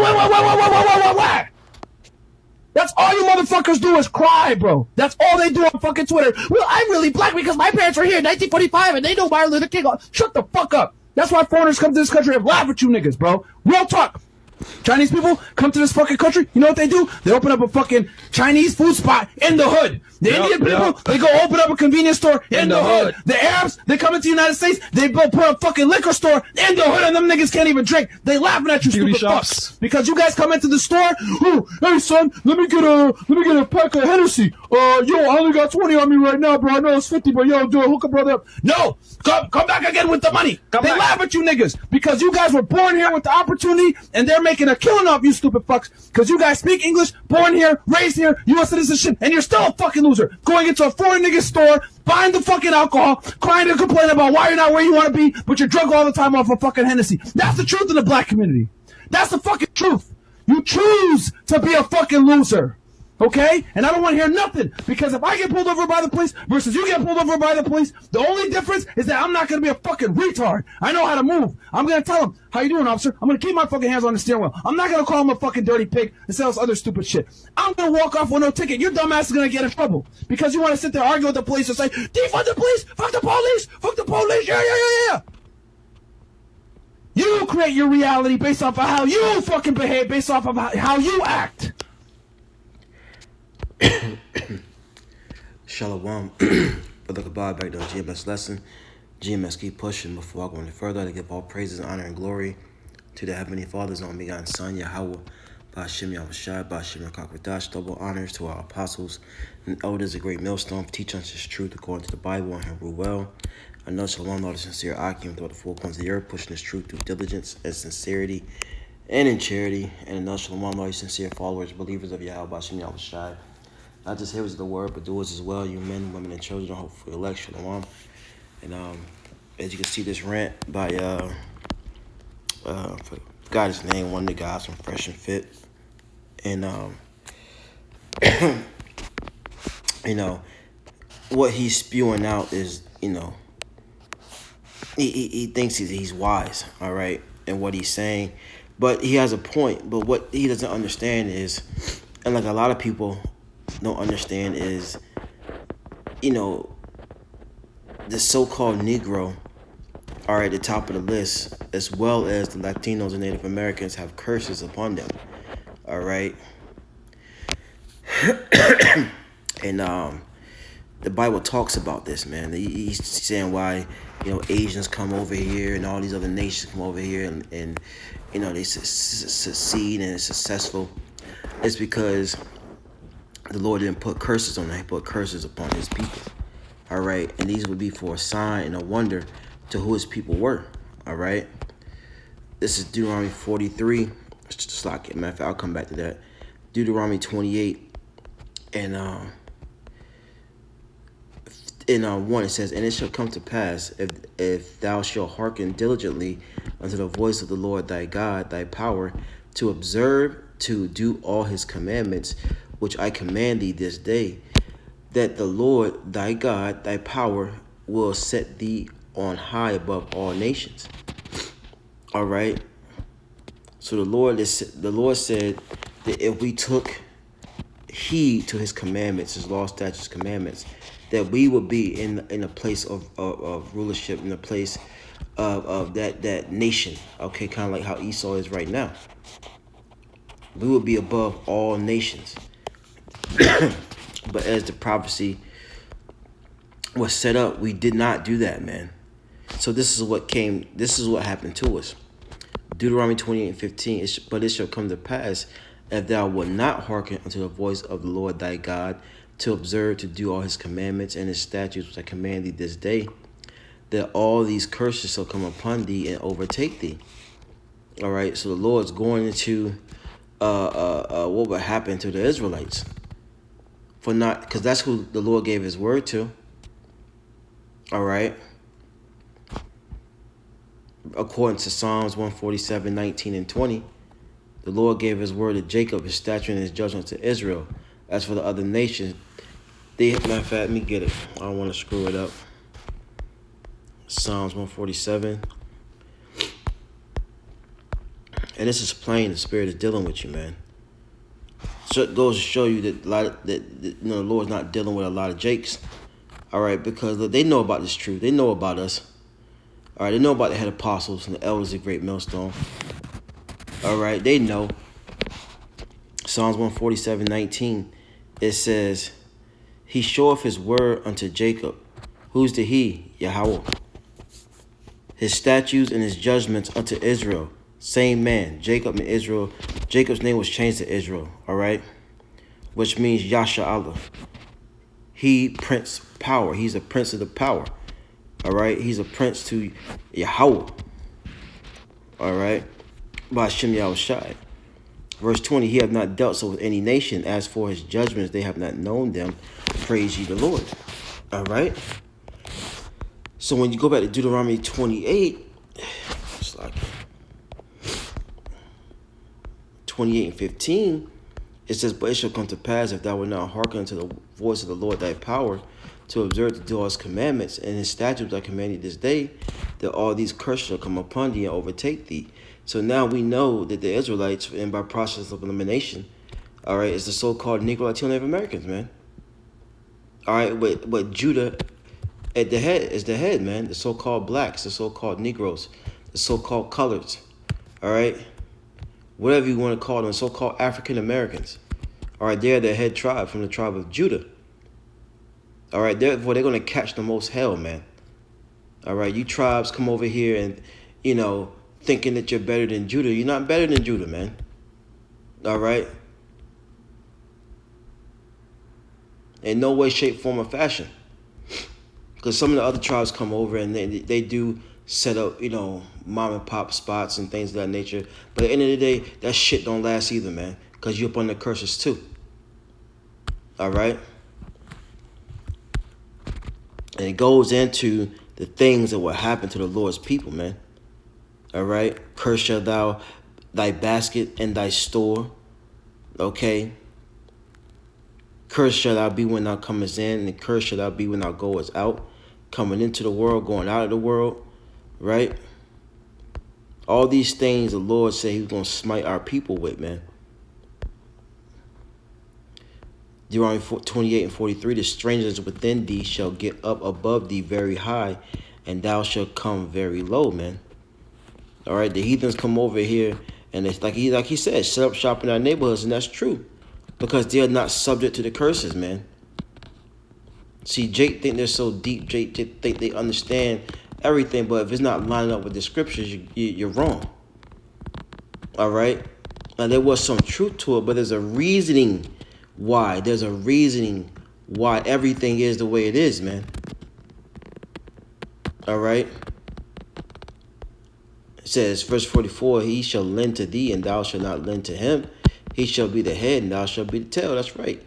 Why? That's all you motherfuckers do is cry, bro. That's all they do on fucking Twitter. Well, I'm really black because my parents were here in 1945 and they know Martin Luther King. Shut the fuck up. That's why foreigners come to this country and laugh at you niggas, bro. Real talk. Chinese people come to this fucking country. You know what they do? They open up a fucking Chinese food spot in the hood. The Indian people, they go open up a convenience store in the hood. The Arabs, they come into the United States, they put a fucking liquor store in the hood, and them niggas can't even drink. They laughing at you, stupid fucks. Because you guys come into the store, oh, hey son, let me get a pack of Hennessy. Yo, I only got 20 on me right now, bro. I know it's 50, but yo, do it. Hook a brother up. No, come back again with the money. They laugh at you niggas because you guys were born here with the opportunity, and they're making a killing off you stupid fucks because you guys speak English, born here, raised here, U.S. citizenship, and you're still a fucking loser. Going into a foreign nigga store, buying the fucking alcohol, crying and complaining about why you're not where you want to be, but you're drunk all the time off of fucking Hennessy. That's the truth in the black community. That's the fucking truth. You choose to be a fucking loser. Okay? And I don't want to hear nothing. Because if I get pulled over by the police versus you get pulled over by the police, the only difference is that I'm not going to be a fucking retard. I know how to move. I'm going to tell him, how you doing, officer? I'm going to keep my fucking hands on the steering wheel. I'm not going to call him a fucking dirty pig and say all this other stupid shit. I'm going to walk off with no ticket. Your dumb ass is going to get in trouble. Because you want to sit there arguing with the police and say, defund the police, fuck the police, yeah. You create your reality based off of how you fucking behave, based off of how you act. Shalom. Brother Kabad back to the GMS lesson. GMS keep pushing. Before I go any further, I give all praises, honor, and glory to the Heavenly Father's only begotten Son, Yahweh, Ba'ashem Yahushai, Ba'ashem Rakakwadash. Double honors to our apostles and elders, a great millstone, teach us His truth according to the Bible and rule well. Another Shalom, Lord, sincere Akim throughout the four corners of the earth, pushing His truth through diligence and sincerity and in charity. And another Shalom, Lord, sincere followers, believers of Yahweh, Ba'ashem Yahushai. Not just hearers of the word, but doers as well. You men, women, and children, hope for election. Shalom. And as you can see, this rant by forgot his name, one of the guys from Fresh and Fit, and you know what he's spewing out is, you know, he thinks he's wise, all right, and what he's saying, but he has a point. But what he doesn't understand is, and like a lot of people don't understand is, you know, the so-called Negro are at the top of the list, as well as the Latinos and Native Americans have curses upon them. All right. And the Bible talks about this, man. He's saying why, you know, Asians come over here and all these other nations come over here and you know, they succeed and are successful. It's because the Lord didn't put curses on them. He put curses upon His people. All right. And these would be for a sign and a wonder to who His people were. All right. This is Deuteronomy 43. Just like it. Matter of fact, I'll come back to that. Deuteronomy 28. And in 1 it says, and it shall come to pass, if thou shalt hearken diligently unto the voice of the Lord thy God, thy power, to observe to do all His commandments, which I command thee this day, that the Lord thy God, thy power, will set thee on high above all nations. All right. So the Lord said that if we took heed to His commandments, His law, statutes, commandments, that we would be in a place of rulership, in a place of that nation. Okay, kind of like how Esau is right now. We would be above all nations. But as the prophecy was set up, we did not do that, man. So this is what happened to us. Deuteronomy 28:15, but it shall come to pass, if thou wilt not hearken unto the voice of the Lord thy God, to observe to do all His commandments and His statutes which I command thee this day, that all these curses shall come upon thee and overtake thee. All right, so the Lord's going into what would happen to the Israelites for not, because that's who the Lord gave His word to. All right. According to Psalms 147, 19 and 20, the Lord gave His word to Jacob, His statute and His judgment to Israel. As for the other nations, matter of fact, let me get it. I don't want to screw it up. Psalms 147. And this is plain. The Spirit is dealing with you, man. So it goes to show you that the Lord's not dealing with a lot of Jakes. All right, because they know about this truth. They know about us. All right, they know about the head apostles and the elders of Great Millstone. All right, they know. Psalms 147:19, it says, He showeth his word unto Jacob. Who's the he? Yahweh. His statutes and his judgments unto Israel. Same man, Jacob and Israel. Jacob's name was changed to Israel, all right? Which means Yasha Allah. He prince power. He's a prince of the power, all right? He's a prince to Yahweh, all right? By Shem Yahushai. Verse 20, he hath not dealt so with any nation. As for his judgments, they have not known them. Praise ye the Lord. All right? So when you go back to Deuteronomy 28, it's like 28 and 15, it says, But it shall come to pass, if thou wilt not hearken unto the voice of the Lord thy power, to observe to do all his commandments and his statutes I command thee this day, that all these curses shall come upon thee and overtake thee. So now we know that the Israelites, and by process of elimination, all right, is the so-called Negro, Latino, Native Americans, man. All right, but Judah at the head is the head, man. The so-called blacks, the so-called Negroes, the so-called coloreds, all right, whatever you want to call them, so-called African Americans. All right, they're the head tribe from the tribe of Judah. All right, therefore they're going to catch the most hell, man. All right, you tribes come over here and, thinking that you're better than Judah. You're not better than Judah, man. All right? In no way, shape, form, or fashion. Because some of the other tribes come over and they do set up, mom and pop spots and things of that nature. But at the end of the day, that shit don't last either, man. Because you're up under curses too. All right? And it goes into the things that will happen to the Lord's people, man. All right? Curse shall thou thy basket and thy store. Okay? Cursed shall thou be when thou comest in, and cursed shall thou be when thou goest out. Coming into the world, going out of the world. Right? All these things the Lord said he was going to smite our people with, man. Deuteronomy 28 and 43, the strangers within thee shall get up above thee very high, and thou shalt come very low, man. All right, the heathens come over here, and it's like he said, set up shop in our neighborhoods, and that's true, because they are not subject to the curses, man. See, Jake think they're so deep. Jake think they understand everything, but if it's not lining up with the scriptures, you're wrong. All right, now there was some truth to it, but there's a reasoning why. There's a reasoning why everything is the way it is, man. All right. It says, verse 44, he shall lend to thee, and thou shalt not lend to him. He shall be the head, and thou shalt be the tail. That's right.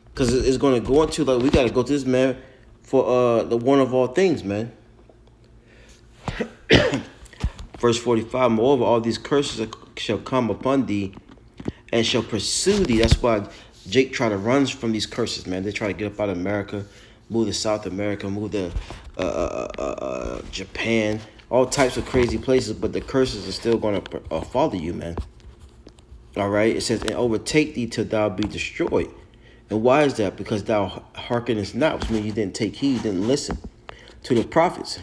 Because it's going to go into, we got to go to this, man, for the one of all things, man. Verse 45, moreover, all these curses shall come upon thee, and shall pursue thee. That's why Jake try to run from these curses, man. They try to get up out of America, move to South America, move to Japan, all types of crazy places, but the curses are still going to follow you, man. All right, it says, and overtake thee till thou be destroyed. And why is that? Because thou hearkenest not, which means you didn't take heed, you didn't listen to the prophets.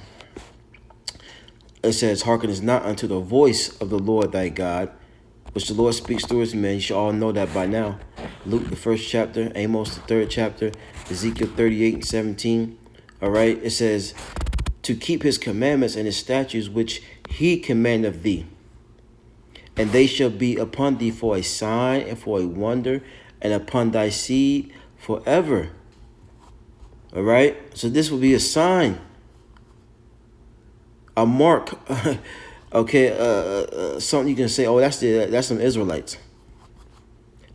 It says, hearkenest not unto the voice of the Lord thy God, which the Lord speaks through his men. You should all know that by now. Luke, the 1st chapter, Amos, the 3rd chapter, Ezekiel 38 and 17. All right, it says, to keep his commandments and his statutes, which he commandeth thee. And they shall be upon thee for a sign and for a wonder, and upon thy seed forever. All right, so this will be a sign, a mark. Okay, something you can say, oh, that's some Israelites.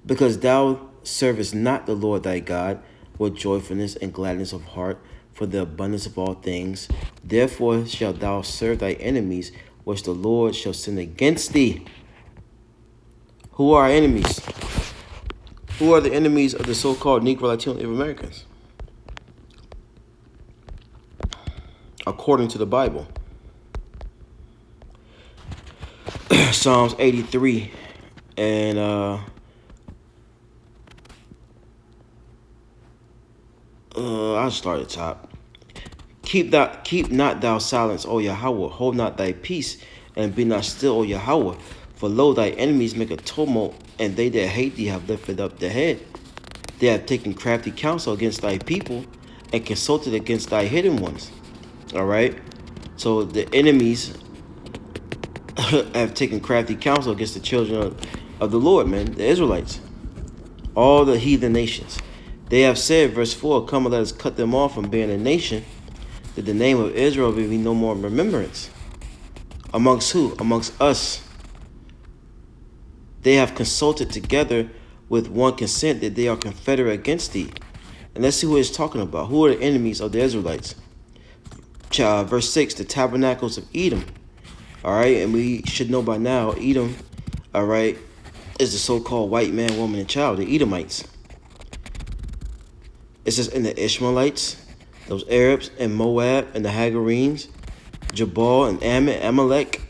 Because thou servest not the Lord thy God with joyfulness and gladness of heart for the abundance of all things. Therefore shalt thou serve thy enemies, which the Lord shall send against thee. Who are our enemies? Who are the enemies of the so-called Negro, Latino, Native Americans? According to the Bible. Psalms 83 and I'll start at the top. Keep not thou silence, O Yahweh, hold not thy peace, and be not still, O Yahweh. For lo, thy enemies make a tumult, and they that hate thee have lifted up their head. They have taken crafty counsel against thy people, and consulted against thy hidden ones. All right? So the enemies have taken crafty counsel against the children of the Lord, man, the Israelites, all the heathen nations. They have said, verse 4, come and let us cut them off from being a nation, that the name of Israel may be no more in remembrance. Amongst who? Amongst us. They have consulted together with one consent that they are confederate against thee. And let's see who it's talking about. Who are the enemies of the Israelites? Verse 6, the tabernacles of Edom. All right, and we should know by now, Edom, all right, is the so-called white man, woman, and child, the Edomites. It says, in the Ishmaelites, those Arabs, and Moab, and the Hagarenes, Jabal, and Amalek,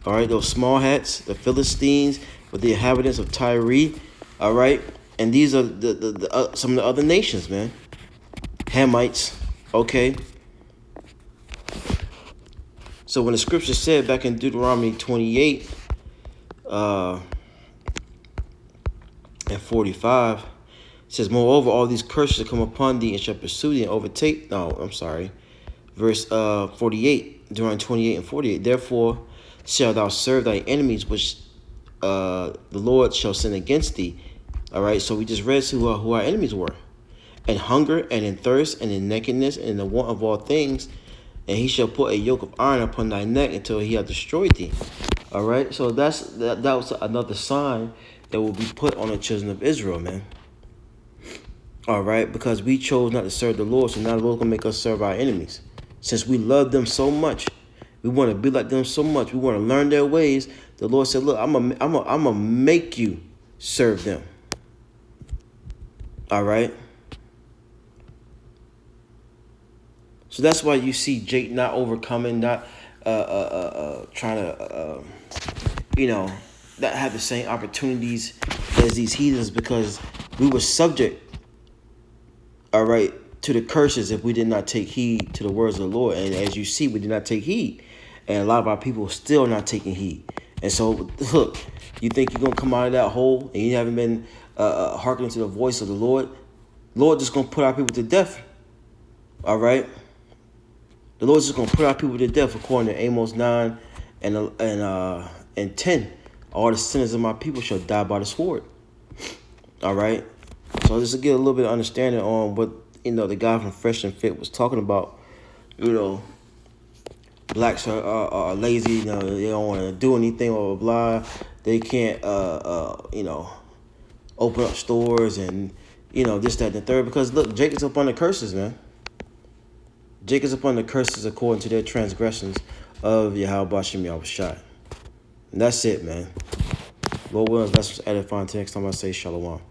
all right, those small hats, the Philistines, with the inhabitants of Tyre, all right, and these are some of the other nations, man. Hamites, okay. So when the scripture said back in Deuteronomy 28 and 45, it says, moreover, all these curses shall come upon thee and shall pursue thee and overtake. No, I'm sorry. Verse 48, Deuteronomy 28 and 48. Therefore shalt thou serve thy enemies, which the Lord shall send against thee. All right, so we just read who our enemies were. And hunger and in thirst and in nakedness and in the want of all things. And he shall put a yoke of iron upon thy neck until he have destroyed thee. All right, so that was another sign that will be put on the children of Israel, man. All right, because we chose not to serve the Lord, so now the Lord's gonna make us serve our enemies. Since we love them so much, we want to be like them so much, we want to learn their ways. The Lord said, "Look, I'm gonna make you serve them." All right. So that's why you see Jake not overcoming, not trying to, not have the same opportunities as these heathens, because we were subject, all right, to the curses if we did not take heed to the words of the Lord. And as you see, we did not take heed. And a lot of our people are still not taking heed. And so, look, you think you're going to come out of that hole and you haven't been hearkening to the voice of the Lord? Lord just going to put our people to death, all right? The Lord's just going to put our people to death according to Amos 9 and 10. All the sinners of my people shall die by the sword. All right? So just to get a little bit of understanding on what, the guy from Fresh and Fit was talking about, blacks are lazy, they don't want to do anything, blah, blah, blah. They can't, open up stores and, this, that, and the third. Because, look, Jacob's up on the curses, man. Jacob's upon the curses according to their transgressions of Yahweh Bashem Yahushai. And that's it, man. Lord willing, that's edifying. Till next time I say shalom.